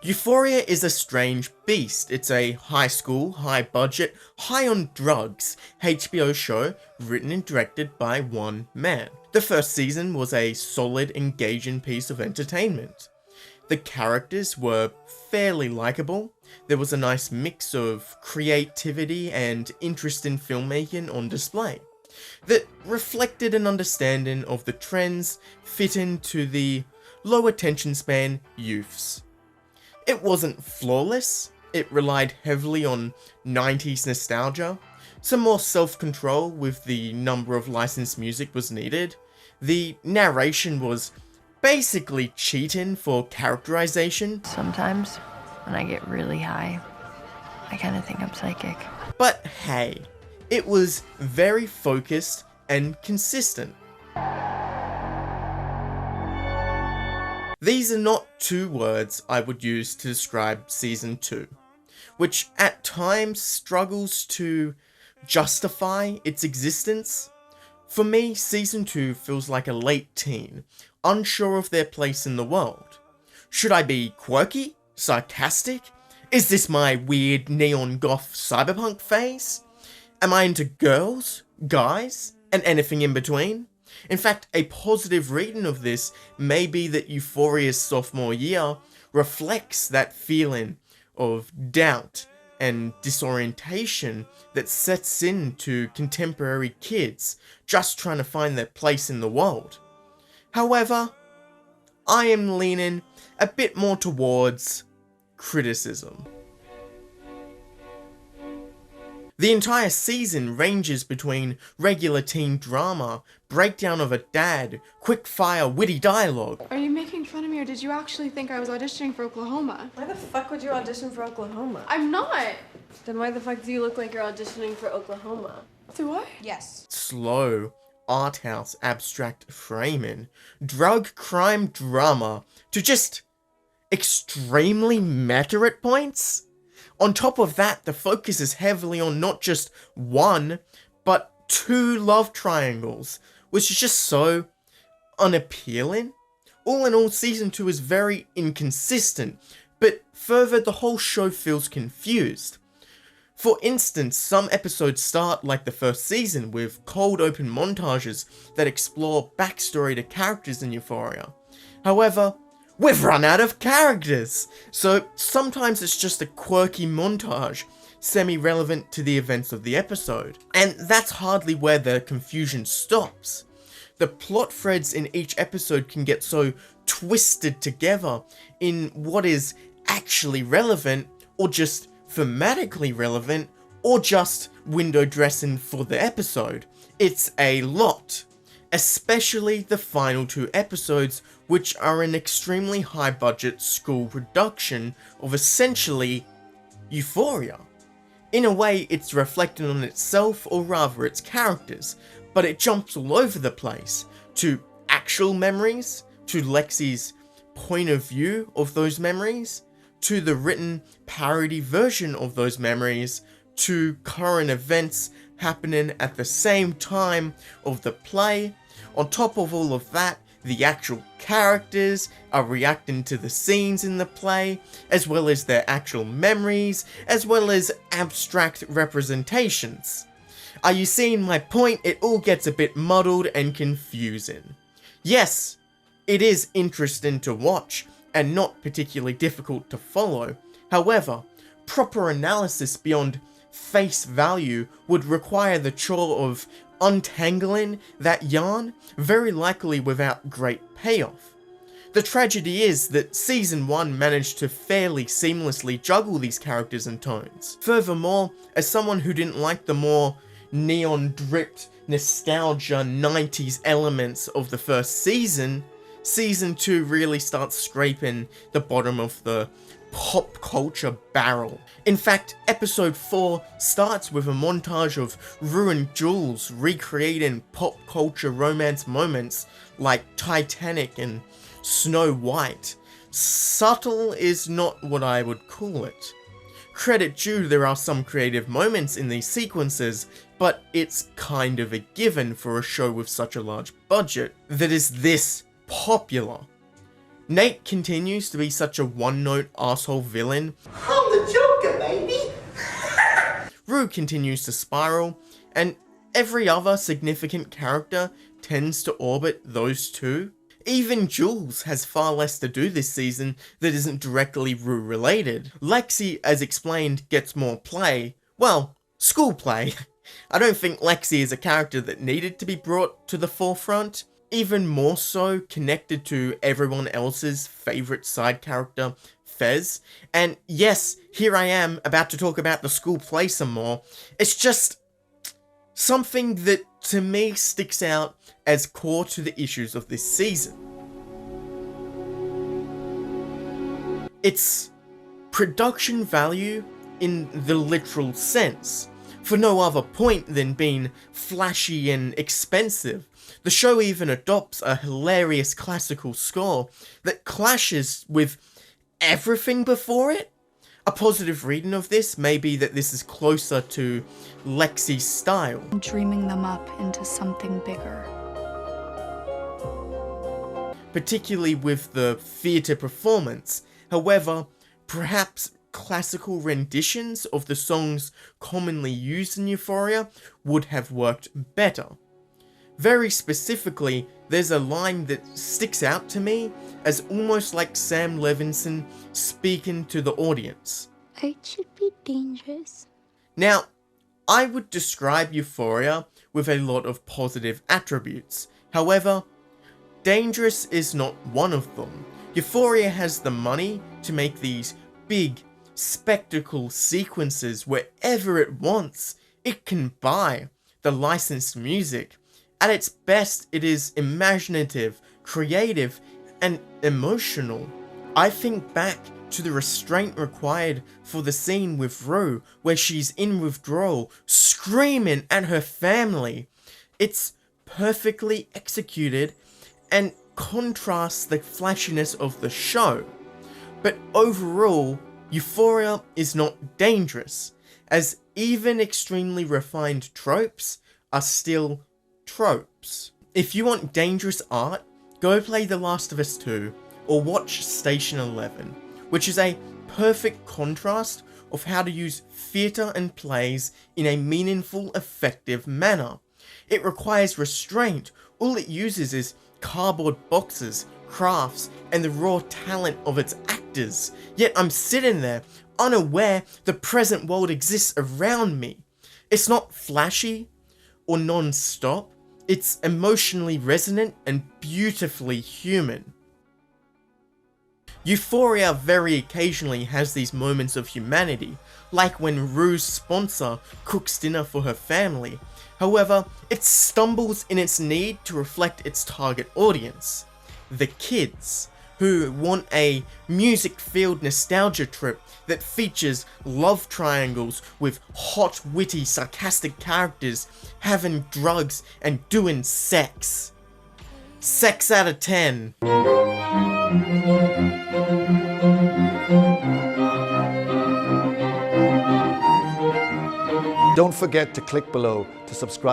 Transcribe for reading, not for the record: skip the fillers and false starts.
Euphoria is a strange beast. It's a high school, high budget, high on drugs HBO show written and directed by one man. The first season was a solid, engaging piece of entertainment. The characters were fairly likable. There was a nice mix of creativity and interest in filmmaking on display that reflected an understanding of the trends fit into the low attention span youths. It wasn't flawless, it relied heavily on 90s nostalgia, some more self-control with the number of licensed music was needed, the narration was basically cheating for characterization. Sometimes, when I get really high, I kinda think I'm psychic. But hey, it was very focused and consistent. These are not two words I would use to describe Season 2, which at times struggles to justify its existence. For me, Season 2 feels like a late teen, unsure of their place in the world. Should I be quirky? Sarcastic? Is this my weird neon goth cyberpunk phase? Am I into girls, guys, and anything in between? In fact, a positive reading of this may be that Euphoria's sophomore year reflects that feeling of doubt and disorientation that sets into contemporary kids just trying to find their place in the world. However, I am leaning a bit more towards criticism. The entire season ranges between regular teen drama, breakdown of a dad, quick-fire witty dialogue. Are you making fun of me, or did you actually think I was auditioning for Oklahoma? Why the fuck would you audition for Oklahoma? I'm not! Then why the fuck do you look like you're auditioning for Oklahoma? Do I? Yes. Slow, art house abstract framing, drug crime drama, to just extremely meta at points? On top of that, the focus is heavily on not just one, but two love triangles, which is just so unappealing. All in all, Season 2 is very inconsistent, but further, the whole show feels confused. For instance, some episodes start like the first season with cold open montages that explore backstory to characters in Euphoria. However, we've run out of characters! So sometimes it's just a quirky montage, semi-relevant to the events of the episode. And that's hardly where the confusion stops. The plot threads in each episode can get so twisted together in what is actually relevant, or just thematically relevant, or just window dressing for the episode. It's a lot. Especially the final two episodes, which are an extremely high budget school production of essentially Euphoria. In a way, it's reflecting on itself, or rather its characters, but it jumps all over the place, to actual memories, to Lexi's point of view of those memories, to the written parody version of those memories, to current events happening at the same time of the play. On top of all of that, the actual characters are reacting to the scenes in the play, as well as their actual memories, as well as abstract representations. Are you seeing my point? It all gets a bit muddled and confusing. Yes, it is interesting to watch, and not particularly difficult to follow. However, proper analysis beyond face value would require the chore of untangling that yarn, very likely without great payoff. The tragedy is that Season 1 managed to fairly seamlessly juggle these characters and tones. Furthermore, as someone who didn't like the more neon-dripped nostalgia 90s elements of the first season, Season 2 really starts scraping the bottom of the pop culture barrel. In fact, episode 4 starts with a montage of ruined jewels recreating pop culture romance moments like Titanic and Snow White. Subtle is not what I would call it. Credit due, there are some creative moments in these sequences, but it's kind of a given for a show with such a large budget that is this popular. Nate continues to be such a one-note asshole villain. I'm the Joker, baby! Rue continues to spiral, and every other significant character tends to orbit those two. Even Jules has far less to do this season that isn't directly Rue related. Lexi, as explained, gets more play. Well, school play. I don't think Lexi is a character that needed to be brought to the forefront. Even more so connected to everyone else's favourite side character, Fez. And yes, here I am about to talk about the school play some more. It's just something that to me sticks out as core to the issues of this season. It's production value in the literal sense, for no other point than being flashy and expensive. The show even adopts a hilarious classical score that clashes with everything before it. A positive reading of this may be that this is closer to Lexi's style. Dreaming them up into something bigger. Particularly with the theatre performance. However, perhaps classical renditions of the songs commonly used in Euphoria would have worked better. Very specifically, there's a line that sticks out to me as almost like Sam Levinson speaking to the audience. Art should be dangerous. Now, I would describe Euphoria with a lot of positive attributes. However, dangerous is not one of them. Euphoria has the money to make these big spectacle sequences wherever it wants. It can buy the licensed music. At its best, it is imaginative, creative, and emotional. I think back to the restraint required for the scene with Rue, where she's in withdrawal, screaming at her family. It's perfectly executed and contrasts the flashiness of the show. But overall, Euphoria is not dangerous, as even extremely refined tropes are still tropes. If you want dangerous art, go play The Last of Us 2 or watch Station 11, which is a perfect contrast of how to use theatre and plays in a meaningful, effective manner. It requires restraint. All it uses is cardboard boxes, crafts, and the raw talent of its actors. Yet I'm sitting there, unaware the present world exists around me. It's not flashy or non-stop. It's emotionally resonant and beautifully human. Euphoria very occasionally has these moments of humanity, like when Rue's sponsor cooks dinner for her family. However, it stumbles in its need to reflect its target audience, the kids, who want a music-filled nostalgia trip that features love triangles with hot, witty, sarcastic characters having drugs and doing sex. 6 out of 10. Don't forget to click below to subscribe